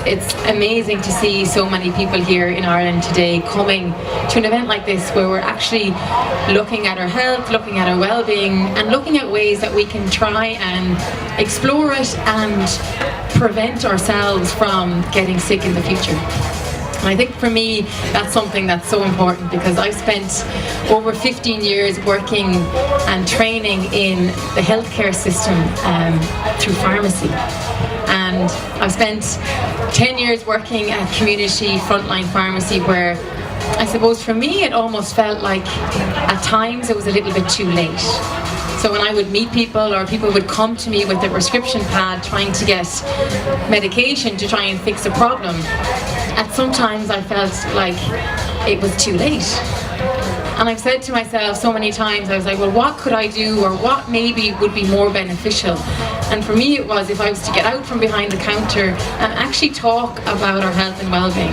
it's amazing to see so many people here in Ireland today coming to an event like this, where we're actually looking at our health, looking at our well-being, and looking at ways that we can try and explore it and prevent ourselves from getting sick in the future. And I think for me, that's something that's so important, because I've spent over 15 years working and training in the healthcare system through pharmacy. And I've spent 10 years working at community frontline pharmacy, where I suppose for me it almost felt like at times it was a little bit too late. So when I would meet people, or people would come to me with a prescription pad trying to get medication to try and fix a problem, and sometimes I felt like it was too late. And I've said to myself so many times, I was like, well, what could I do, or what maybe would be more beneficial? And for me it was, if I was to get out from behind the counter and actually talk about our health and well-being,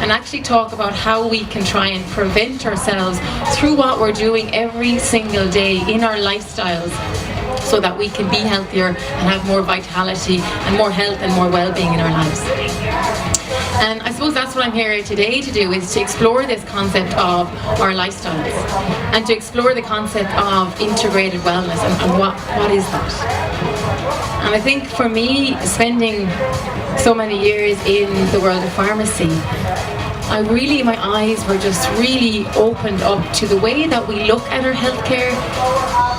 and actually talk about how we can try and prevent ourselves through what we're doing every single day in our lifestyles, so that we can be healthier and have more vitality and more health and more well-being in our lives. And I suppose that's what I'm here today to do, is to explore this concept of our lifestyles, and to explore the concept of integrated wellness, and what is that. And I think for me, spending so many years in the world of pharmacy, my eyes were just really opened up to the way that we look at our healthcare,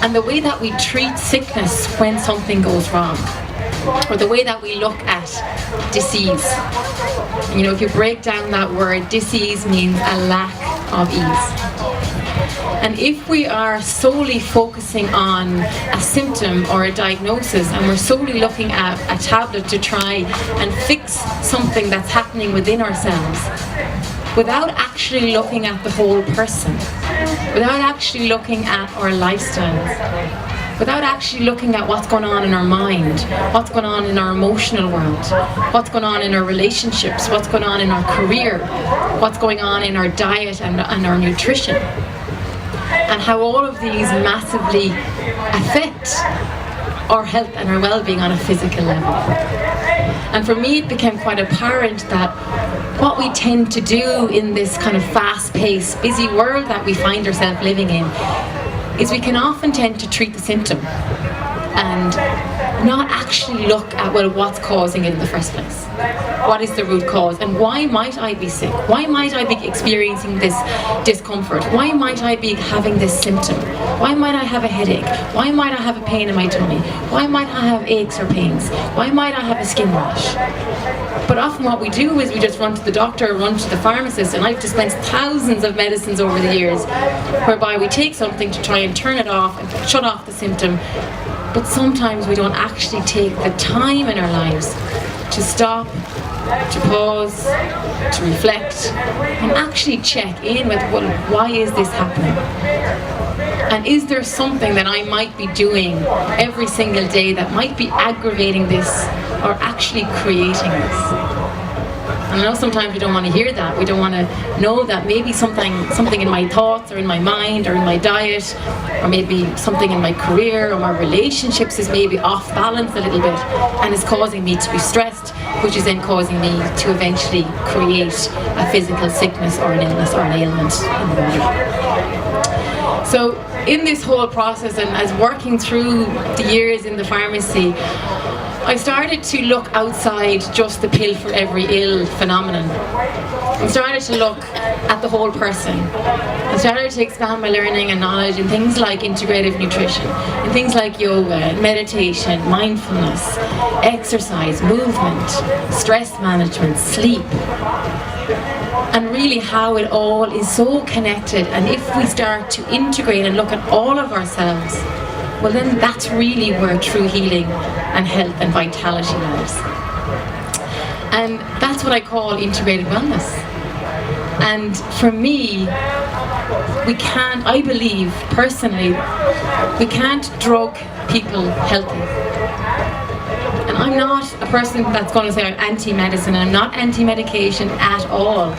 and the way that we treat sickness when something goes wrong, or the way that we look at disease. You know, if you break down that word, disease means a lack of ease. And if we are solely focusing on a symptom or a diagnosis, and we're solely looking at a tablet to try and fix something that's happening within ourselves, without actually looking at the whole person, without actually looking at our lifestyles, without actually looking at what's going on in our mind, what's going on in our emotional world, what's going on in our relationships, what's going on in our career, what's going on in our diet and our nutrition, and how all of these massively affect our health and our well-being on a physical level. And for me, it became quite apparent that what we tend to do in this kind of fast-paced, busy world that we find ourselves living in, is we can often tend to treat the symptom and not actually look at, well, what's causing it in the first place. What is the root cause, and why might I be sick? Why might I be experiencing this discomfort? Why might I be having this symptom? Why might I have a headache? Why might I have a pain in my tummy? Why might I have aches or pains? Why might I have a skin rash? But often what we do is we just run to the doctor, run to the pharmacist, and I've dispensed thousands of medicines over the years, whereby we take something to try and turn it off and shut off the symptom. But sometimes we don't actually take the time in our lives to stop, to pause, to reflect, and actually check in with, well, why is this happening? And is there something that I might be doing every single day that might be aggravating this, or actually creating this? And I know sometimes we don't want to hear that. We don't want to know that maybe something in my thoughts, or in my mind, or in my diet, or maybe something in my career or my relationships is maybe off balance a little bit, and is causing me to be stressed, which is then causing me to eventually create a physical sickness or an illness or an ailment in the body. So in this whole process, and as working through the years in the pharmacy, I started to look outside just the pill for every ill phenomenon. I started to look at the whole person. I started to expand my learning and knowledge in things like integrative nutrition, in things like yoga, meditation, mindfulness, exercise, movement, stress management, sleep, and really how it all is so connected. And if we start to integrate and look at all of ourselves, well, then that's really where true healing and health and vitality lies. And that's what I call integrated wellness. And for me, I believe personally, we can't drug people healthy. And I'm not a person that's going to say I'm anti-medicine. I'm not anti-medication at all.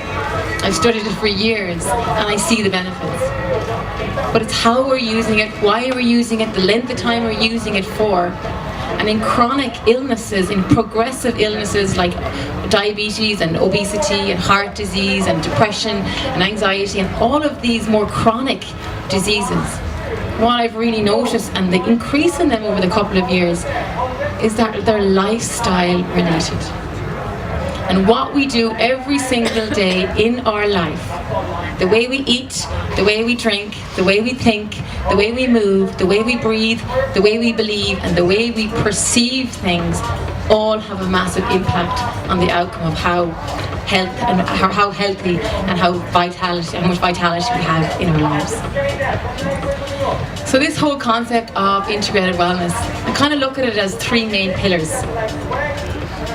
I've studied it for years and I see the benefits. But it's how we're using it, why we're using it, the length of time we're using it for, And in chronic illnesses, in progressive illnesses like diabetes and obesity and heart disease and depression and anxiety and all of these more chronic diseases, what I've really noticed, and the increase in them over the couple of years, is that they're lifestyle related. And what we do every single day in our life, the way we eat, the way we drink, the way we think, the way we move, the way we breathe, the way we believe, and the way we perceive things, all have a massive impact on the outcome of how healthy and how much vitality we have in our lives. So this whole concept of integrated wellness, I kind of look at it as three main pillars.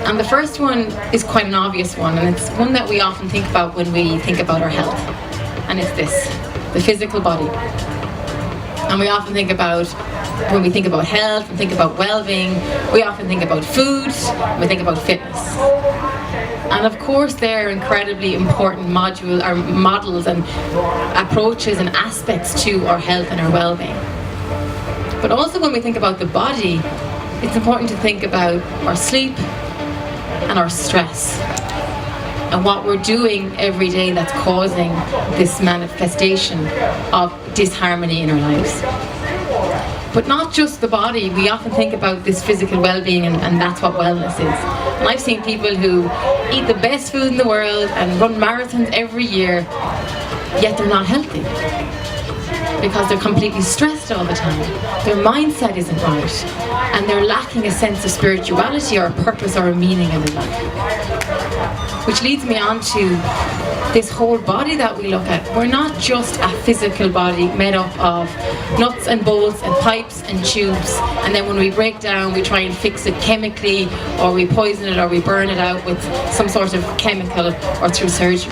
And the first one is quite an obvious one, and it's one that we often think about when we think about our health. And it's this, the physical body. And we often think about, when we think about health and think about well-being, we often think about food, and we think about fitness. And of course they're incredibly important models and approaches and aspects to our health and our well-being. But also when we think about the body, it's important to think about our sleep and our stress and what we're doing every day that's causing this manifestation of disharmony in our lives. But not just the body, we often think about this physical well-being, and that's what wellness is. And I've seen people who eat the best food in the world and run marathons every year, yet they're not healthy. Because they're completely stressed all the time. Their mindset isn't right. And they're lacking a sense of spirituality or a purpose or a meaning in their life. Which leads me on to this whole body that we look at. We're not just a physical body made up of nuts and bolts and pipes and tubes, and then when we break down we try and fix it chemically, or we poison it, or we burn it out with some sort of chemical or through surgery.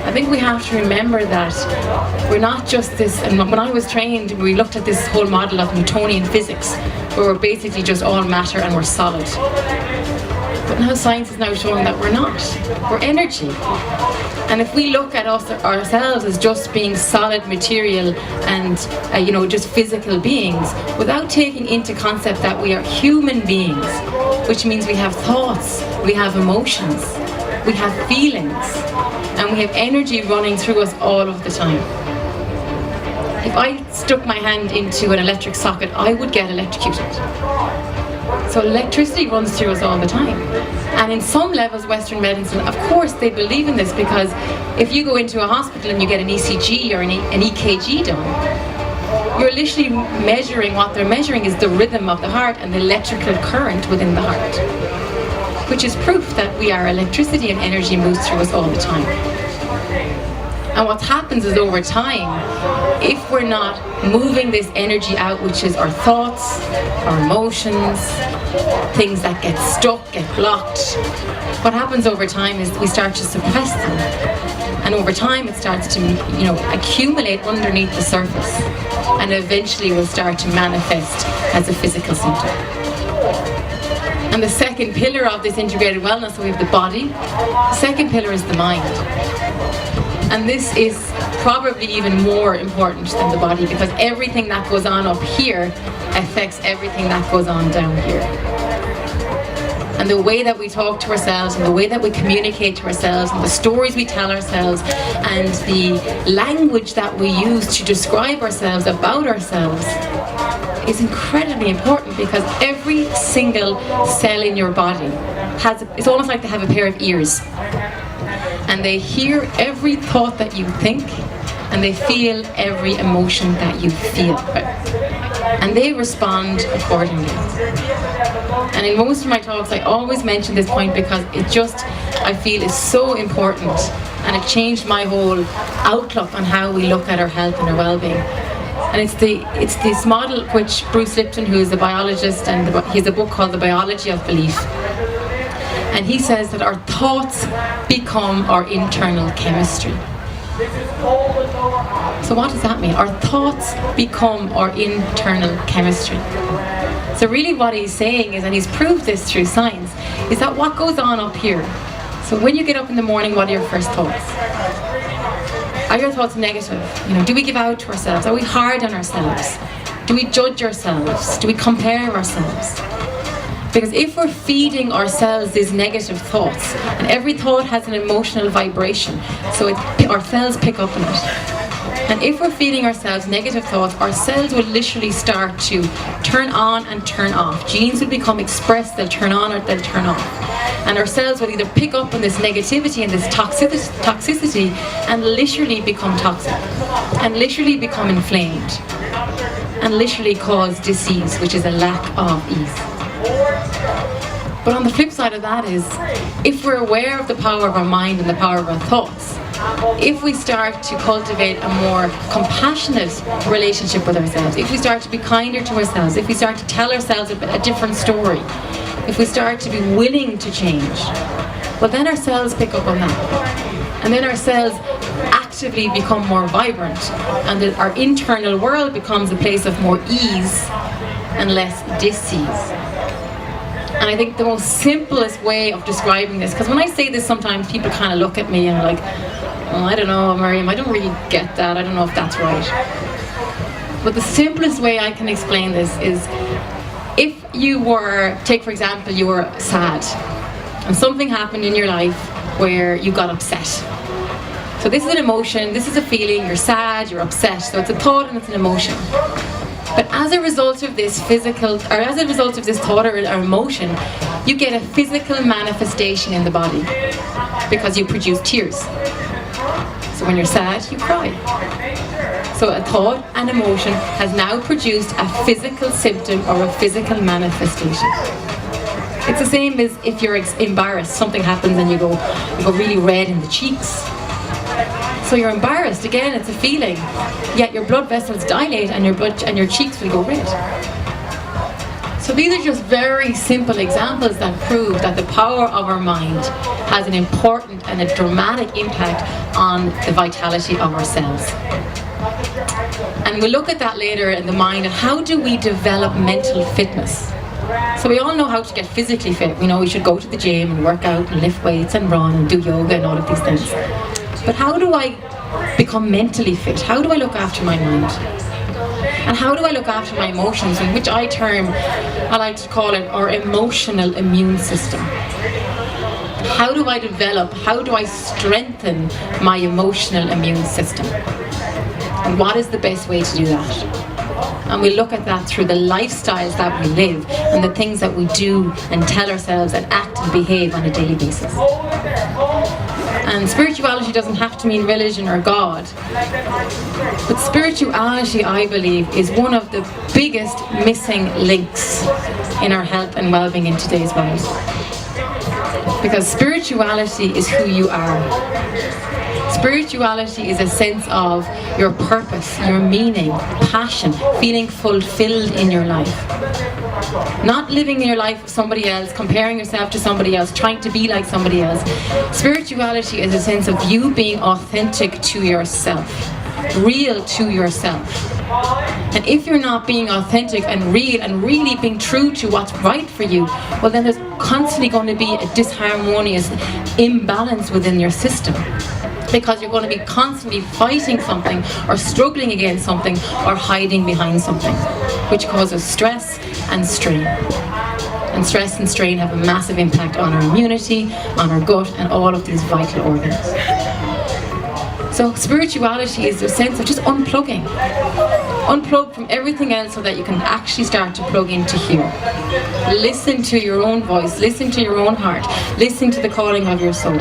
I think we have to remember that we're not just this, and when I was trained we looked at this whole model of Newtonian physics, where we're basically just all matter and we're solid. But now science is now showing that we're not. We're energy. And if we look at ourselves as just being solid material and just physical beings, without taking into concept that we are human beings, which means we have thoughts, we have emotions, we have feelings, and we have energy running through us all of the time. If I stuck my hand into an electric socket, I would get electrocuted. So electricity runs through us all the time. And in some levels, Western medicine, of course, they believe in this, because if you go into a hospital and you get an ECG or an EKG done, you're literally measuring, what they're measuring is the rhythm of the heart and the electrical current within the heart, which is proof that we are electricity and energy moves through us all the time. And what happens is, over time, if we're not moving this energy out, which is our thoughts, our emotions, things that get stuck, get blocked, what happens over time is we start to suppress them. And over time it starts to accumulate underneath the surface, and eventually will start to manifest as a physical symptom. And the second pillar of this integrated wellness, so we have the body. The second pillar is the mind. And this is probably even more important than the body, because everything that goes on up here affects everything that goes on down here. And the way that we talk to ourselves, and the way that we communicate to ourselves, and the stories we tell ourselves, and the language that we use to describe ourselves, about ourselves, is incredibly important, because every single cell in your body it's almost like they have a pair of ears. And they hear every thought that you think, and they feel every emotion that you feel. And they respond accordingly. And in most of my talks I always mention this point, because I feel is so important, and it changed my whole outlook on how we look at our health and our well-being. And it's this model which Bruce Lipton, who is a biologist, and he has a book called The Biology of Belief. And he says that our thoughts become our internal chemistry. So what does that mean? Our thoughts become our internal chemistry. So really what he's saying is, and he's proved this through science, is that what goes on up here. So when you get up in the morning, what are your first thoughts? Are your thoughts negative? Do we give out to ourselves? Are we hard on ourselves? Do we judge ourselves? Do we compare ourselves? Because if we're feeding ourselves these negative thoughts, and every thought has an emotional vibration, so our cells pick up on it. And if we're feeding ourselves negative thoughts, our cells will literally start to turn on and turn off. Genes will become expressed, they'll turn on or they'll turn off. And our cells will either pick up on this negativity and this toxicity and literally become toxic, and literally become inflamed, and literally cause disease, which is a lack of ease. But on the flip side of that is, if we're aware of the power of our mind and the power of our thoughts, if we start to cultivate a more compassionate relationship with ourselves, if we start to be kinder to ourselves, if we start to tell ourselves a different story, if we start to be willing to change, well then our cells pick up on that. And then our cells actively become more vibrant, and our internal world becomes a place of more ease and less dis-ease. And I think the most simplest way of describing this, because when I say this sometimes people kind of look at me and like, oh, I don't know, Miriam, I don't really get that, I don't know if that's right. But the simplest way I can explain this is, if you were, take for example, you were sad and something happened in your life where you got upset. So this is an emotion, this is a feeling, you're sad, you're upset, so it's a thought and it's an emotion. But as a result of this as a result of this thought or emotion, you get a physical manifestation in the body because you produce tears. So when you're sad, you cry. So a thought and emotion has now produced a physical symptom or a physical manifestation. It's the same as if you're embarrassed, something happens and you go really red in the cheeks. So you're embarrassed, again it's a feeling, yet your blood vessels dilate and your cheeks will go red. So these are just very simple examples that prove that the power of our mind has an important and a dramatic impact on the vitality of our cells. And we'll look at that later in the mind, and how do we develop mental fitness? So we all know how to get physically fit. We know we should go to the gym and work out and lift weights and run and do yoga and all of these things. But how do I become mentally fit? How do I look after my mind? And how do I look after my emotions, in which I like to call it our emotional immune system? How do I develop, how do I strengthen my emotional immune system? And what is the best way to do that? And we look at that through the lifestyles that we live and the things that we do and tell ourselves and act and behave on a daily basis. And spirituality doesn't have to mean religion or God. But spirituality, I believe, is one of the biggest missing links in our health and well-being in today's world. Because spirituality is who you are. Spirituality is a sense of your purpose, your meaning, passion, feeling fulfilled in your life. Not living your life with somebody else, comparing yourself to somebody else, trying to be like somebody else. Spirituality is a sense of you being authentic to yourself, real to yourself. And if you're not being authentic and real and really being true to what's right for you, well then there's constantly going to be a disharmonious imbalance within your system. Because you're going to be constantly fighting something or struggling against something or hiding behind something, which causes stress and strain. And stress and strain have a massive impact on our immunity, on our gut, and all of these vital organs. So spirituality is the sense of just unplugging. Unplug from everything else so that you can actually start to plug into here. Listen to your own voice, listen to your own heart, listen to the calling of your soul.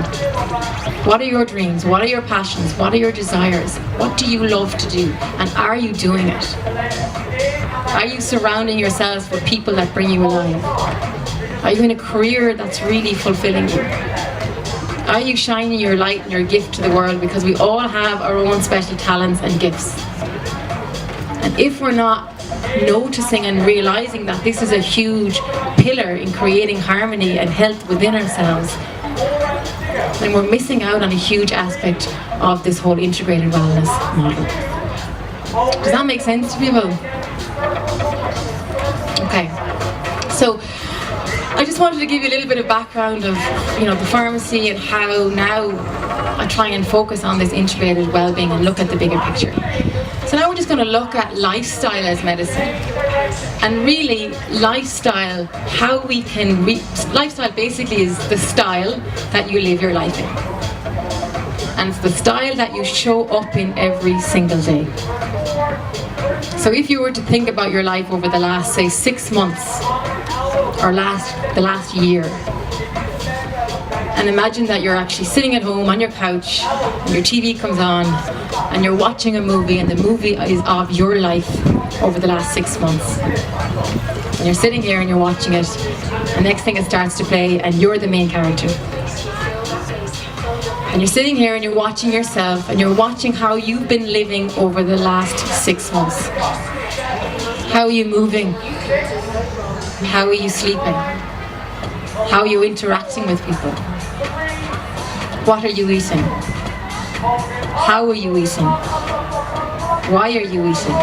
What are your dreams? What are your passions? What are your desires? What do you love to do? And are you doing it? Are you surrounding yourselves with people that bring you alive? Are you in a career that's really fulfilling you? Are you shining your light and your gift to the world? Because we all have our own special talents and gifts. And if we're not noticing and realizing that this is a huge pillar in creating harmony and health within ourselves, then we're missing out on a huge aspect of this whole integrated wellness model. Does that make sense to people? Okay, so I just wanted to give you a little bit of background of, the pharmacy and how now I try and focus on this integrated well-being and look at the bigger picture. So now we're just going to look at lifestyle as medicine. And really, lifestyle, how we can lifestyle basically is the style that you live your life in. And it's the style that you show up in every single day. So if you were to think about your life over the last, say, 6 months, or the last year, and imagine that you're actually sitting at home on your couch, and your TV comes on, and you're watching a movie, and the movie is of your life over the last 6 months. And you're sitting here and you're watching it, and next thing it starts to play, and you're the main character. And you're sitting here and you're watching yourself, and you're watching how you've been living over the last 6 months. How are you moving? How are you sleeping? How are you interacting with people? What are you eating? How are you eating? Why are you eating?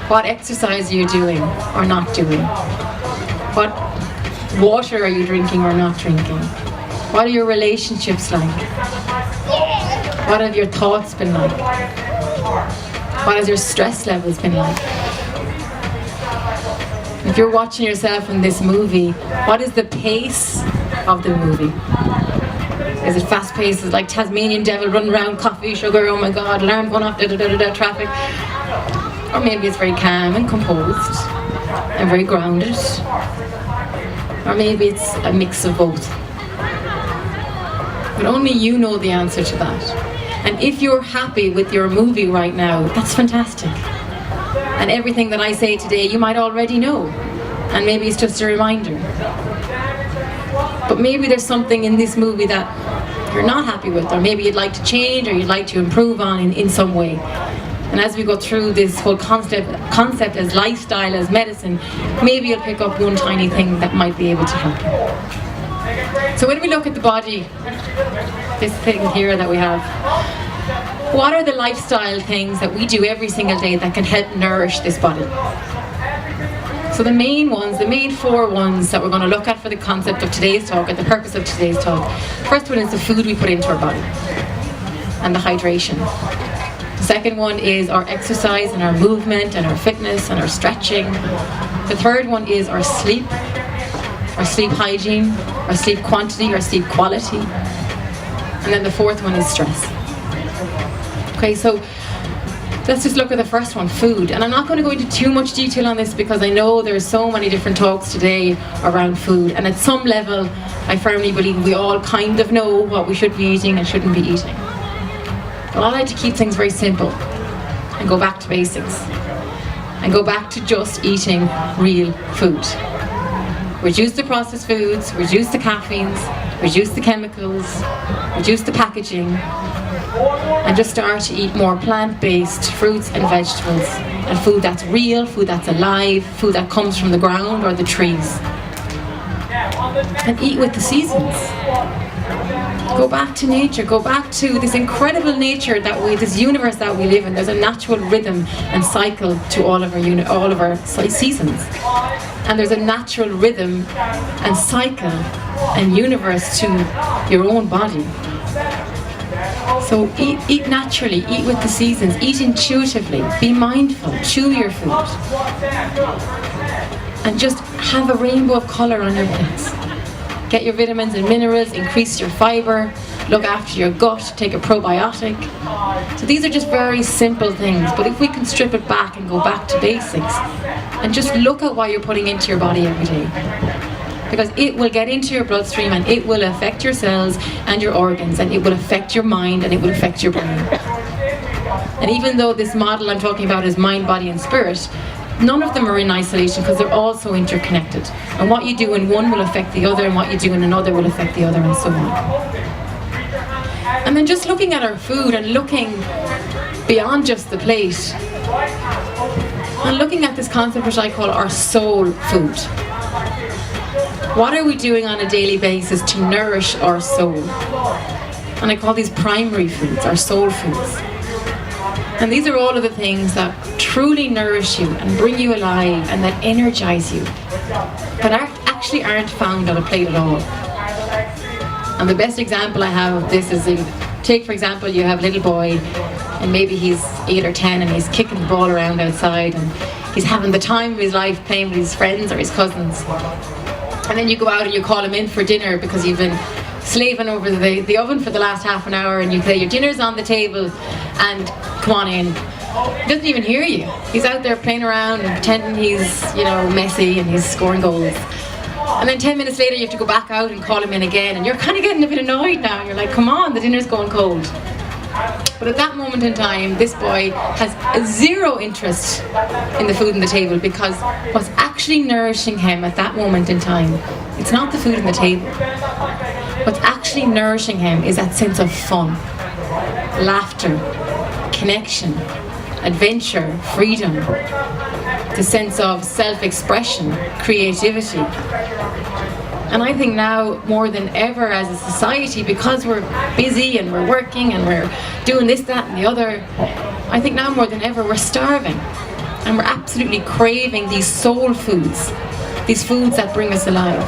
What exercise are you doing or not doing? What water are you drinking or not drinking? What are your relationships like? What have your thoughts been like? What has your stress levels been like? If you're watching yourself in this movie, what is the pace of the movie? Is it fast paced? Is it like Tasmanian devil running around, coffee, sugar, oh my god, alarm going off, traffic? Or maybe it's very calm and composed and very grounded. Or maybe it's a mix of both. But only you know the answer to that. And if you're happy with your movie right now, that's fantastic. And everything that I say today, you might already know. And maybe it's just a reminder. But maybe there's something in this movie that you're not happy with, or maybe you'd like to change, or you'd like to improve on in some way. And as we go through this whole concept as lifestyle, as medicine, maybe you'll pick up one tiny thing that might be able to help you. So when we look at the body, this thing here that we have, what are the lifestyle things that we do every single day that can help nourish this body? So the main 4 ones that we're going to look at for the concept of today's talk and the purpose of today's talk. First one is the food we put into our body and the hydration. The second one is our exercise and our movement and our fitness and our stretching. The third one is our sleep hygiene, our sleep quantity, our sleep quality. And then the fourth one is stress. Okay, so let's just look at the first one, food. And I'm not going to go into too much detail on this because I know there's so many different talks today around food. And at some level, I firmly believe we all kind of know what we should be eating and shouldn't be eating. But I like to keep things very simple and go back to basics. And go back to just eating real food. Reduce the processed foods, reduce the caffeines, reduce the chemicals, reduce the packaging, and just start to eat more plant-based fruits and vegetables, and food that's real, food that's alive, food that comes from the ground or the trees. And eat with the seasons. Go back to nature, go back to this incredible nature this universe that we live in. There's a natural rhythm and cycle to all of our seasons. And there's a natural rhythm and cycle and universe to your own body. So eat naturally, eat with the seasons, eat intuitively, be mindful, chew your food. And just have a rainbow of colour on your plates. Get your vitamins and minerals, increase your fibre, look after your gut, take a probiotic. So these are just very simple things, but if we can strip it back and go back to basics and just look at what you're putting into your body every day. Because it will get into your bloodstream and it will affect your cells and your organs, and it will affect your mind and it will affect your brain. And even though this model I'm talking about is mind, body and spirit, none of them are in isolation because they're all so interconnected. And what you do in one will affect the other, and what you do in another will affect the other, and so on. And then just looking at our food and looking beyond just the plate, and looking at this concept which I call our soul food. What are we doing on a daily basis to nourish our soul? And I call these primary foods, our soul foods. And these are all of the things that truly nourish you and bring you alive and that energize you, but actually aren't found on a plate at all. And the best example I have of this is, take for example, you have a little boy, and maybe he's 8 or 10 and he's kicking the ball around outside and he's having the time of his life playing with his friends or his cousins. And then you go out and you call him in for dinner because you've been slaving over the oven for the last half an hour, and you say your dinner's on the table and come on in. He doesn't even hear you. He's out there playing around and pretending he's, messy and he's scoring goals. And then 10 minutes later you have to go back out and call him in again, and you're kind of getting a bit annoyed now. You're like, come on, the dinner's going cold. But at that moment in time, this boy has zero interest in the food on the table, because what's actually nourishing him at that moment in time, it's not the food on the table. What's actually nourishing him is that sense of fun, laughter, connection, adventure, freedom, the sense of self-expression, creativity. And I think now, more than ever as a society, because we're busy and we're working and we're doing this, that and the other, I think now more than ever we're starving. And we're absolutely craving these soul foods, these foods that bring us alive.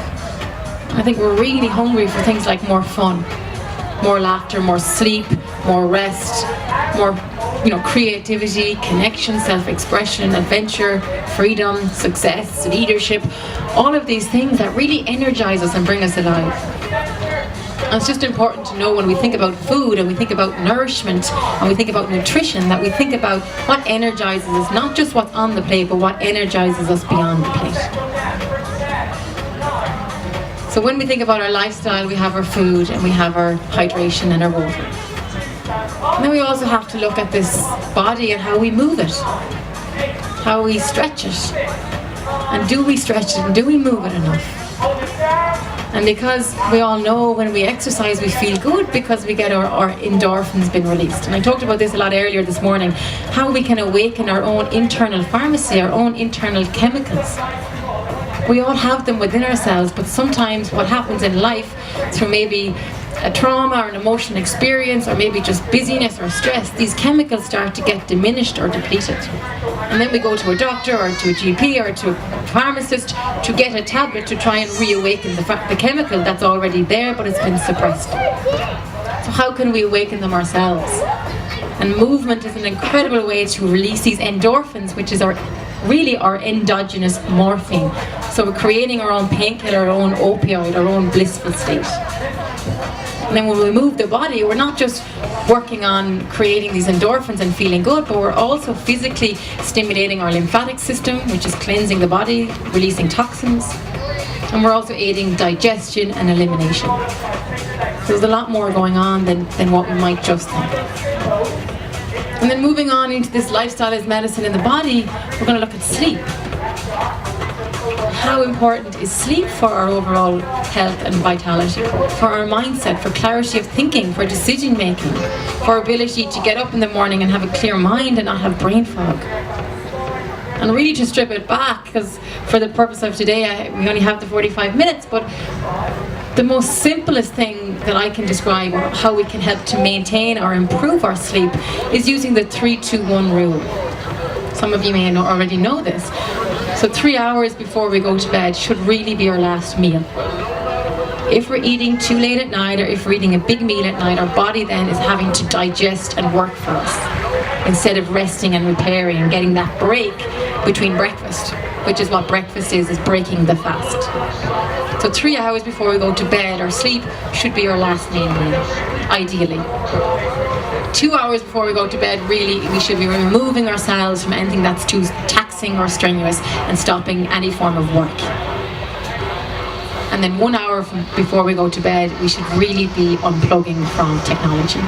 I think we're really hungry for things like more fun, more laughter, more sleep, more rest, more creativity, connection, self-expression, adventure, freedom, success, leadership, all of these things that really energize us and bring us alive. And it's just important to know when we think about food and we think about nourishment and we think about nutrition, that we think about what energizes us, not just what's on the plate, but what energizes us beyond the plate. So when we think about our lifestyle, we have our food and we have our hydration and our water. And then we also have to look at this body and how we move it, how we stretch it, and do we stretch it and do we move it enough? And because we all know when we exercise we feel good because we get our endorphins being released. And I talked about this a lot earlier this morning, how we can awaken our own internal pharmacy, our own internal chemicals. We all have them within ourselves, but sometimes what happens in life, through maybe a trauma or an emotional experience or maybe just busyness or stress, these chemicals start to get diminished or depleted. And then we go to a doctor or to a GP or to a pharmacist to get a tablet to try and reawaken the chemical that's already there but it's been suppressed. So how can we awaken them ourselves? And movement is an incredible way to release these endorphins, which is really our endogenous morphine. So we're creating our own painkiller, our own opioid, our own blissful state. And then when we move the body, we're not just working on creating these endorphins and feeling good, but we're also physically stimulating our lymphatic system, which is cleansing the body, releasing toxins. And we're also aiding digestion and elimination. So there's a lot more going on than what we might just think. And then moving on into this lifestyle as medicine in the body, we're going to look at sleep. How important is sleep for our overall health and vitality, for our mindset, for clarity of thinking, for decision making, for our ability to get up in the morning and have a clear mind and not have brain fog? And really to strip it back, because for the purpose of today we only have the 45 minutes, but the most simplest thing that I can describe how we can help to maintain or improve our sleep is using the 3-2-1 rule. Some of you may already know this. So 3 hours before we go to bed should really be our last meal. If we're eating too late at night or if we're eating a big meal at night, our body then is having to digest and work for us instead of resting and repairing and getting that break between breakfast, which is what breakfast is breaking the fast. So 3 hours before we go to bed, our sleep should be our last meal, ideally. 2 hours before we go to bed, really, we should be removing ourselves from anything that's too taxing or strenuous and stopping any form of work. And then 1 hour before we go to bed, we should really be unplugging from technology.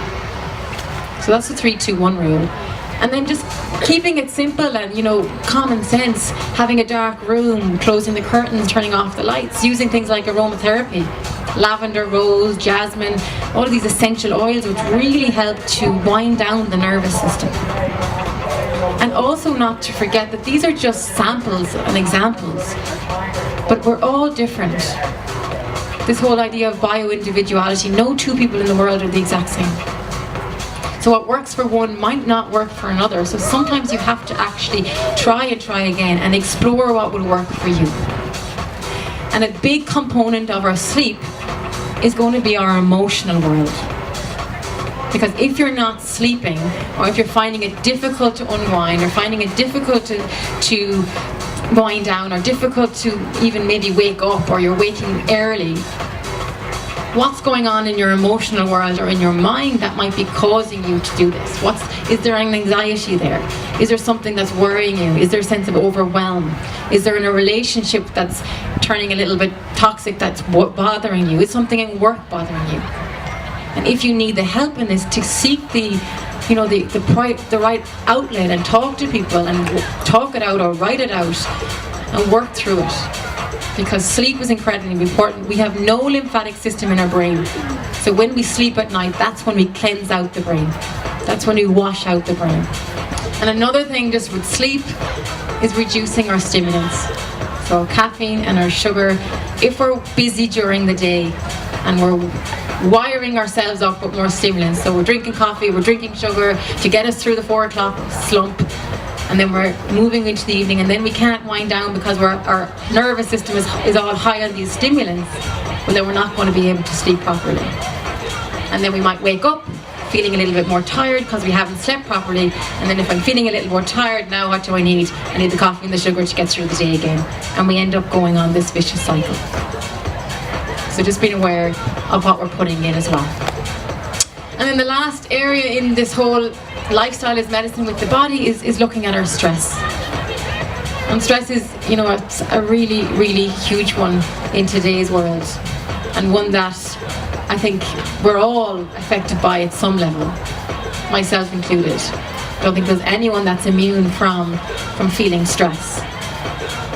So that's the 3-2-1 rule. And then just keeping it simple and, common sense, having a dark room, closing the curtains, turning off the lights, using things like aromatherapy, lavender, rose, jasmine, all of these essential oils which really help to wind down the nervous system. And also not to forget that these are just samples and examples, but we're all different. This whole idea of bio-individuality, no two people in the world are the exact same. So what works for one might not work for another. So sometimes you have to actually try again and explore what will work for you. And a big component of our sleep is going to be our emotional world. Because if you're not sleeping, or if you're finding it difficult to unwind, or finding it difficult to wind down, or difficult to even maybe wake up, or you're waking early, what's going on in your emotional world or in your mind that might be causing you to do this? Is there an anxiety there? Is there something that's worrying you? Is there a sense of overwhelm? Is there in a relationship that's turning a little bit toxic that's bothering you? Is something in work bothering you? And if you need the help in this, to seek the right outlet and talk to people and talk it out or write it out and work through it. Because sleep is incredibly important. We have no lymphatic system in our brain. So when we sleep at night, that's when we cleanse out the brain. That's when we wash out the brain. And another thing just with sleep is reducing our stimulants. So caffeine and our sugar. If we're busy during the day and we're wiring ourselves up with more stimulants, so we're drinking coffee, we're drinking sugar to get us through the 4 o'clock slump, and then we're moving into the evening, and then we can't wind down because our nervous system is all high on these stimulants, well then we're not going to be able to sleep properly. And then we might wake up feeling a little bit more tired because we haven't slept properly, and then if I'm feeling a little more tired, now what do I need? I need the coffee and the sugar to get through the day again. And we end up going on this vicious cycle. So just being aware of what we're putting in as well. And then the last area in this whole lifestyle is medicine with the body is looking at our stress. And stress is, it's a really, really huge one in today's world, and one that I think we're all affected by at some level, myself included. I don't think there's anyone that's immune from feeling stress.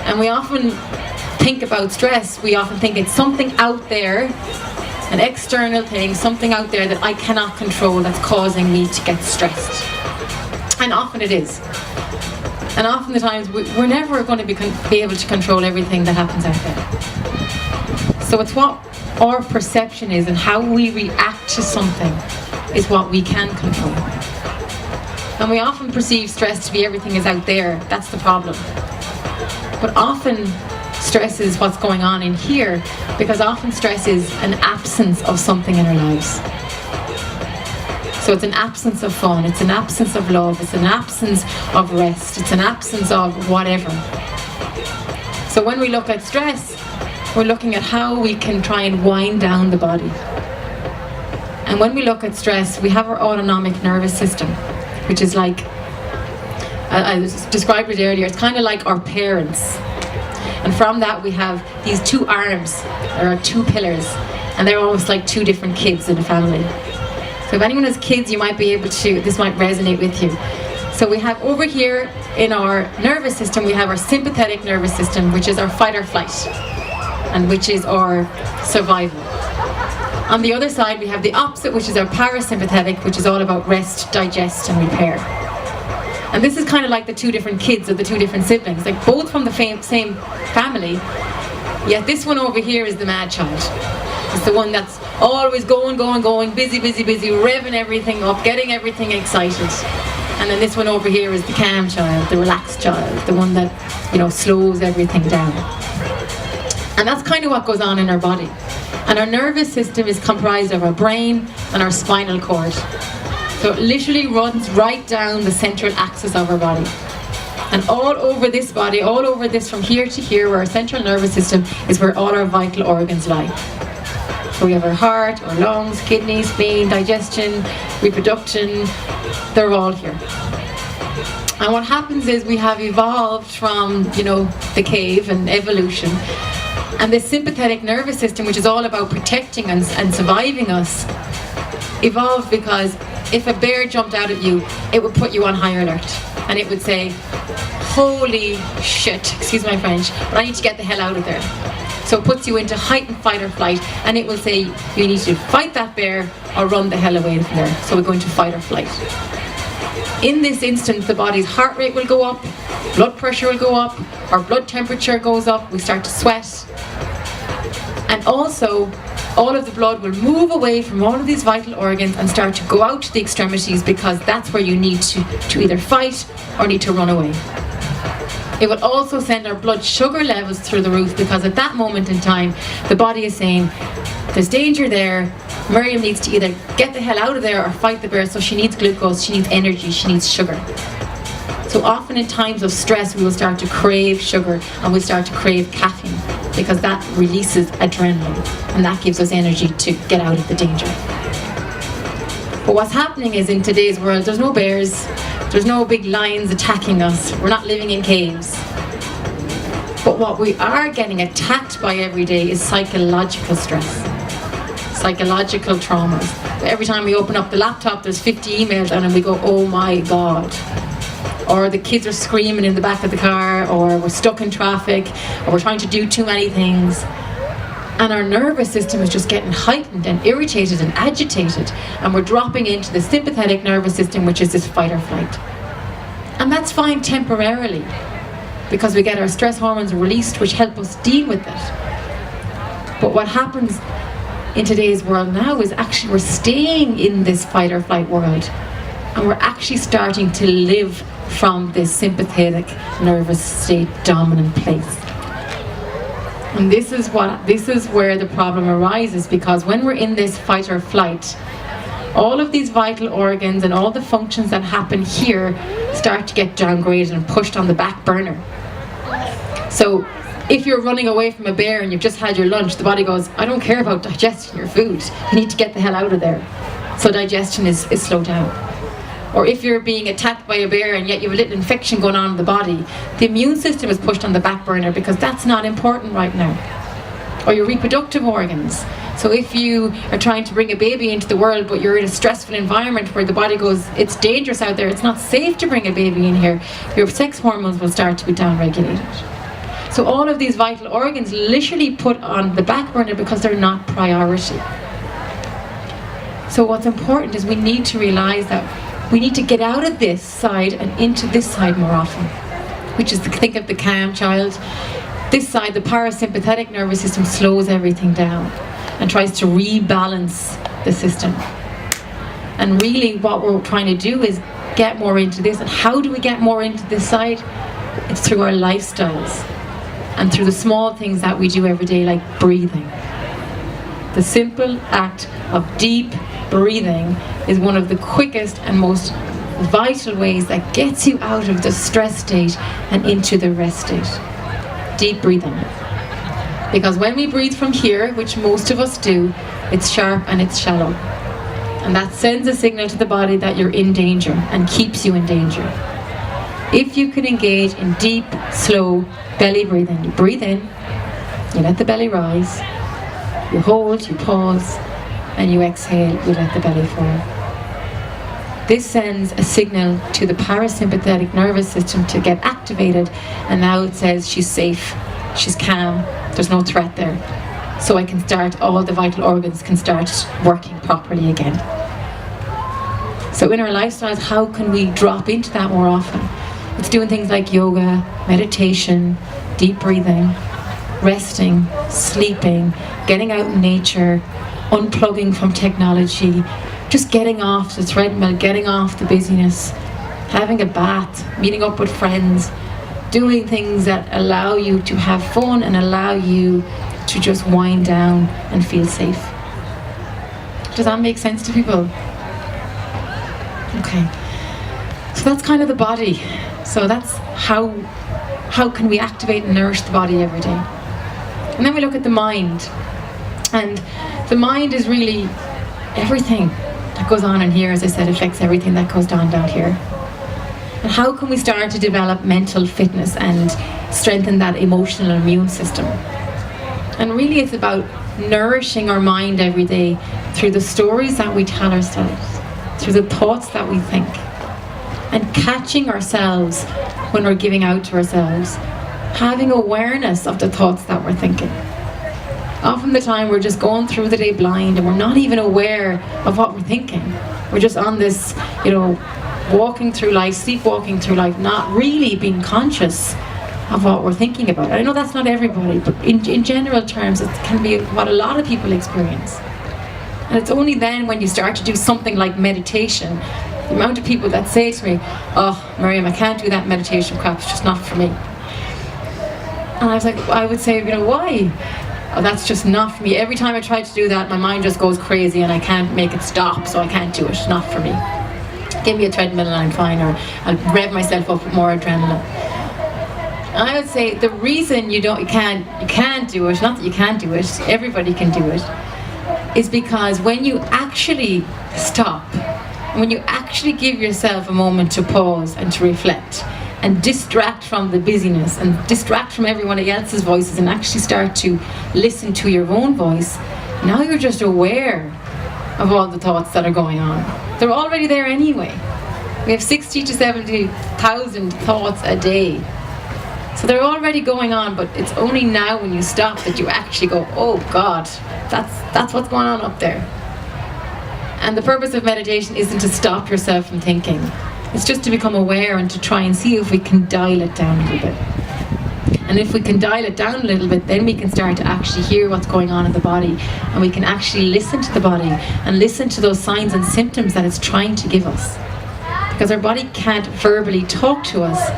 And we often think about stress, we often think it's something out there, an external thing, something out there that I cannot control that's causing me to get stressed. And often it is. And often the times we're never going to be able to control everything that happens out there. So it's what our perception is and how we react to something is what we can control. And we often perceive stress to be everything is out there, that's the problem. But often stress is what's going on in here, because often stress is an absence of something in our lives. So it's an absence of fun, it's an absence of love, it's an absence of rest, it's an absence of whatever. So when we look at stress, we're looking at how we can try and wind down the body. And when we look at stress, we have our autonomic nervous system, which is like, I described it earlier, it's kind of like our parents. And from that we have these 2 arms, there are 2 pillars, and they're almost like 2 different kids in a family. So if anyone has kids, you might be able to, this might resonate with you. So we have over here in our nervous system, we have our sympathetic nervous system, which is our fight or flight, and which is our survival. On the other side, we have the opposite, which is our parasympathetic, which is all about rest, digest, and repair. And this is kind of like the 2 different kids or the 2 different siblings, like both from the same family, yet this one over here is the mad child. It's the one that's always going, busy, revving everything up, getting everything excited. And then this one over here is the calm child, the relaxed child, the one that, slows everything down. And that's kind of what goes on in our body. And our nervous system is comprised of our brain and our spinal cord. So it literally runs right down the central axis of our body. And all over this body, all over this from here to here, where our central nervous system is where all our vital organs lie. So we have our heart, our lungs, kidneys, spleen, digestion, reproduction, they're all here. And what happens is we have evolved from, the cave and evolution. And the sympathetic nervous system, which is all about protecting and surviving us, evolved because if a bear jumped out at you, it would put you on high alert. And it would say, holy shit, excuse my French, but I need to get the hell out of there. So it puts you into heightened fight or flight, and it will say, you need to fight that bear or run the hell away from there. So we're going to fight or flight. In this instance, the body's heart rate will go up, blood pressure will go up, our blood temperature goes up, we start to sweat. And also, all of the blood will move away from all of these vital organs and start to go out to the extremities, because that's where you need to either fight or need to run away. It will also send our blood sugar levels through the roof, because at that moment in time, the body is saying, there's danger there. Miriam needs to either get the hell out of there or fight the bear, so she needs glucose, she needs energy, she needs sugar. So often in times of stress, we will start to crave sugar and we'll start to crave caffeine, because that releases adrenaline and that gives us energy to get out of the danger. But what's happening is, in today's world, there's no bears, there's no big lions attacking us, we're not living in caves. But what we are getting attacked by every day is psychological stress, psychological traumas. Every time we open up the laptop, there's 50 emails and we go, oh my God. Or the kids are screaming in the back of the car, or we're stuck in traffic, or we're trying to do too many things. And our nervous system is just getting heightened and irritated and agitated, and we're dropping into the sympathetic nervous system, which is this fight or flight. And that's fine temporarily, because we get our stress hormones released, which help us deal with it. But what happens in today's world now is actually we're staying in this fight or flight world, and we're actually starting to live from this sympathetic nervous state dominant place. And this is where the problem arises, because when we're in this fight or flight, all of these vital organs and all the functions that happen here start to get downgraded and pushed on the back burner. So if you're running away from a bear and you've just had your lunch, the body goes, I don't care about digesting your food, you need to get the hell out of there. So digestion is slowed down. Or if you're being attacked by a bear and yet you have a little infection going on in the body, the immune system is pushed on the back burner, because that's not important right now. Or your reproductive organs. So if you are trying to bring a baby into the world, but you're in a stressful environment where the body goes, it's dangerous out there, it's not safe to bring a baby in here, your sex hormones will start to be downregulated. So all of these vital organs literally put on the back burner because they're not priority. So what's important is we need to realize that we need to get out of this side and into this side more often, which is, think of the calm child. This side, the parasympathetic nervous system, slows everything down and tries to rebalance the system. And really what we're trying to do is get more into this. And how do we get more into this side? It's through our lifestyles and through the small things that we do every day, like breathing. The simple act of deep breathing is one of the quickest and most vital ways that gets you out of the stress state and into the rest state. Deep breathing. Because when we breathe from here, which most of us do, it's sharp and it's shallow. And that sends a signal to the body that you're in danger and keeps you in danger. If you can engage in deep, slow belly breathing, you breathe in, you let the belly rise, you hold, you pause, and you exhale, you let the belly fall. This sends a signal to the parasympathetic nervous system to get activated, and now it says she's safe, she's calm, there's no threat there. So I can start, all the vital organs can start working properly again. So in our lifestyles, how can we drop into that more often? It's doing things like yoga, meditation, deep breathing, resting, sleeping, getting out in nature, unplugging from technology, just getting off the treadmill, getting off the busyness, having a bath, meeting up with friends, doing things that allow you to have fun and allow you to just wind down and feel safe. Does that make sense to people? Okay. So that's kind of the body. So that's how can we activate and nourish the body every day. And then we look at the mind. And the mind is really everything that goes on in here, as I said, affects everything that goes on down here. And how can we start to develop mental fitness and strengthen that emotional and immune system? And really it's about nourishing our mind every day through the stories that we tell ourselves, through the thoughts that we think, and catching ourselves when we're giving out to ourselves, having awareness of the thoughts that we're thinking. Often the time we're just going through the day blind and we're not even aware of what we're thinking. We're just on this, walking through life, sleepwalking through life, not really being conscious of what we're thinking about. I know that's not everybody, but in general terms it can be what a lot of people experience. And it's only then when you start to do something like meditation, the amount of people that say to me, oh, Miriam, I can't do that meditation crap, it's just not for me. And I would say, why? Oh, that's just not for me. Every time I try to do that, my mind just goes crazy and I can't make it stop, so I can't do it. Not for me. Give me a treadmill and I'm fine, or I'll rev myself up with more adrenaline. And I would say the reason you can't do it, not that you can't do it, everybody can do it, is because when you actually stop, when you actually give yourself a moment to pause and to reflect, and distract from the busyness and distract from everyone else's voices and actually start to listen to your own voice, now you're just aware of all the thoughts that are going on. They're already there anyway. We have 60 to 70,000 thoughts a day. So they're already going on, but it's only now when you stop that you actually go, oh God, that's what's going on up there. And the purpose of meditation isn't to stop yourself from thinking. It's just to become aware and to try and see if we can dial it down a little bit. And if we can dial it down a little bit, then we can start to actually hear what's going on in the body, and we can actually listen to the body and listen to those signs and symptoms that it's trying to give us. Because our body can't verbally talk to us,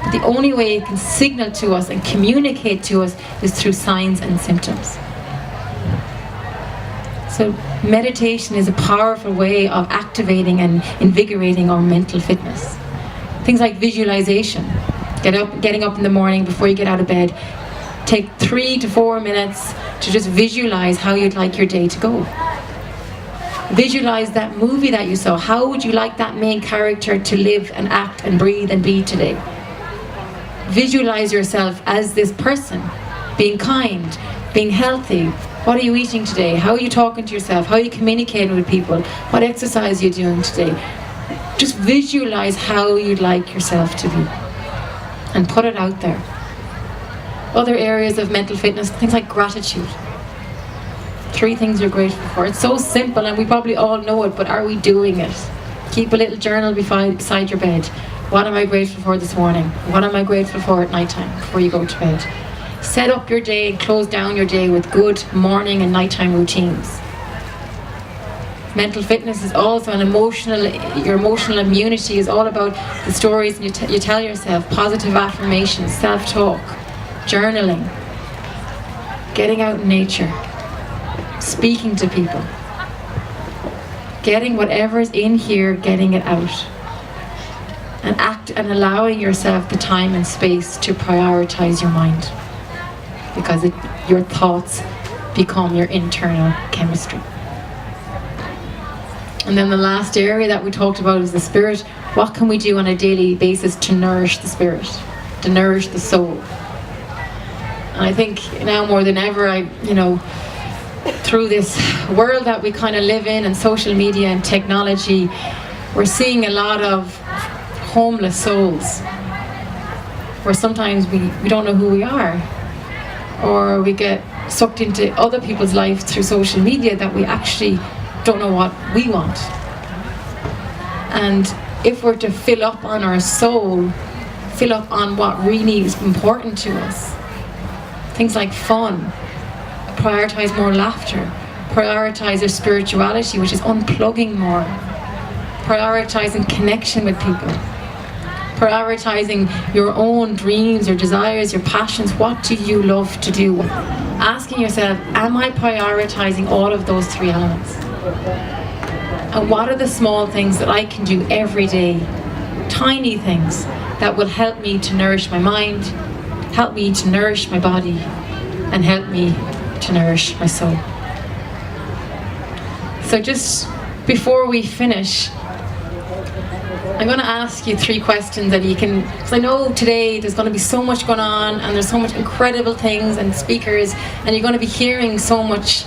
but the only way it can signal to us and communicate to us is through signs and symptoms. So meditation is a powerful way of activating and invigorating our mental fitness. Things like visualization. Getting up in the morning before you get out of bed. Take 3 to 4 minutes to just visualize how you'd like your day to go. Visualize that movie that you saw. How would you like that main character to live and act and breathe and be today? Visualize yourself as this person, being kind, being healthy. What are you eating today? How are you talking to yourself? How are you communicating with people? What exercise are you doing today? Just visualize how you'd like yourself to be and put it out there. Other areas of mental fitness, things like gratitude. 3 things you're grateful for. It's so simple and we probably all know it, but are we doing it? Keep a little journal beside your bed. What am I grateful for this morning? What am I grateful for at nighttime before you go to bed? Set up your day and close down your day with good morning and nighttime routines. Mental fitness is also your emotional immunity is all about the stories you tell yourself, positive affirmations, self-talk, journaling, getting out in nature, speaking to people, getting whatever's in here, getting it out, and allowing yourself the time and space to prioritize your mind. Because your thoughts become your internal chemistry. And then the last area that we talked about is the spirit. What can we do on a daily basis to nourish the spirit, to nourish the soul? And I think now more than ever, through this world that we kind of live in and social media and technology, we're seeing a lot of homeless souls where sometimes we don't know who we are, or we get sucked into other people's lives through social media that we actually don't know what we want. And if we're to fill up on our soul, fill up on what really is important to us, things like fun, prioritize more laughter, prioritize our spirituality, which is unplugging more, prioritizing connection with people, prioritizing your own dreams, your desires, your passions. What do you love to do? Asking yourself, am I prioritizing all of those 3 elements? And what are the small things that I can do every day, tiny things that will help me to nourish my mind, help me to nourish my body, and help me to nourish my soul? So just before we finish, I'm going to ask you 3 questions that you can, because I know today there's going to be so much going on and there's so much incredible things and speakers, and you're going to be hearing so much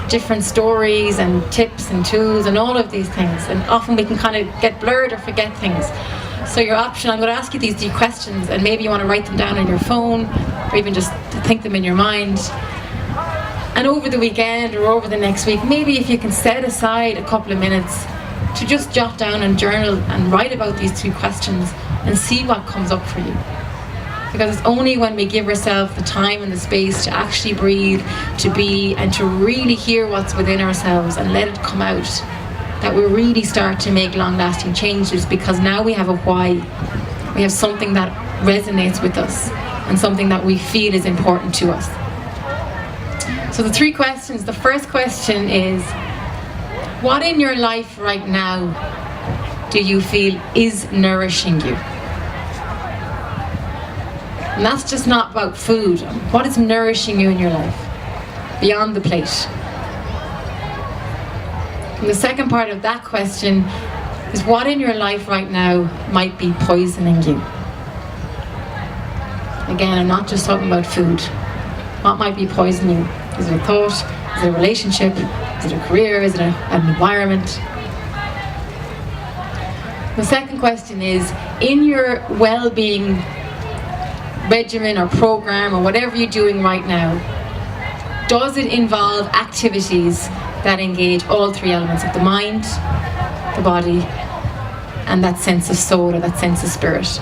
different stories and tips and tools and all of these things, and often we can kind of get blurred or forget things. So your option, I'm going to ask you these 3 questions, and maybe you want to write them down on your phone or even just think them in your mind. And over the weekend or over the next week, maybe if you can set aside a couple of minutes to just jot down and journal and write about these 3 questions and see what comes up for you. Because it's only when we give ourselves the time and the space to actually breathe, to be, and to really hear what's within ourselves and let it come out, that we really start to make long-lasting changes, because now we have a why. We have something that resonates with us, and something that we feel is important to us. So the 3 questions. The first question is, what in your life right now do you feel is nourishing you? And that's just not about food. What is nourishing you in your life, beyond the plate? And the second part of that question is, what in your life right now might be poisoning you? Again, I'm not just talking about food. What might be poisoning you? Is it a thought? Is it a relationship? Is it a career? Is it an environment? The second question is, in your well-being regimen or program or whatever you're doing right now, does it involve activities that engage all 3 elements of the mind, the body, and that sense of soul or that sense of spirit?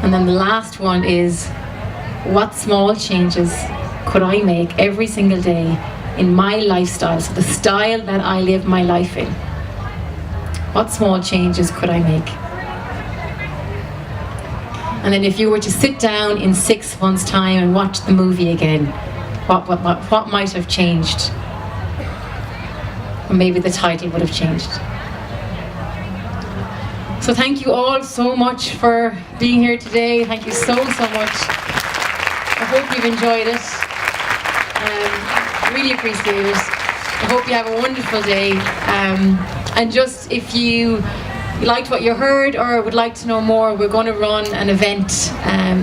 And then the last one is, what small changes could I make every single day in my lifestyle, so the style that I live my life in? What small changes could I make? And then if you were to sit down in 6 months' time and watch the movie again, what might have changed? Or maybe the title would have changed. So thank you all so much for being here today. Thank you so much. I hope you've enjoyed it. Really appreciate it. I hope you have a wonderful day. And just if you liked what you heard or would like to know more, we're going to run an event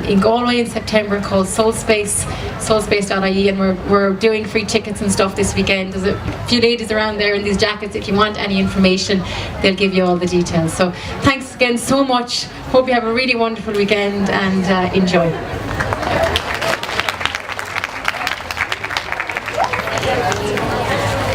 in Galway in September called Soulspace, soulspace.ie, and we're doing free tickets and stuff this weekend. There's a few ladies around there in these jackets. If you want any information, they'll give you all the details. So thanks again so much. Hope you have a really wonderful weekend and enjoy.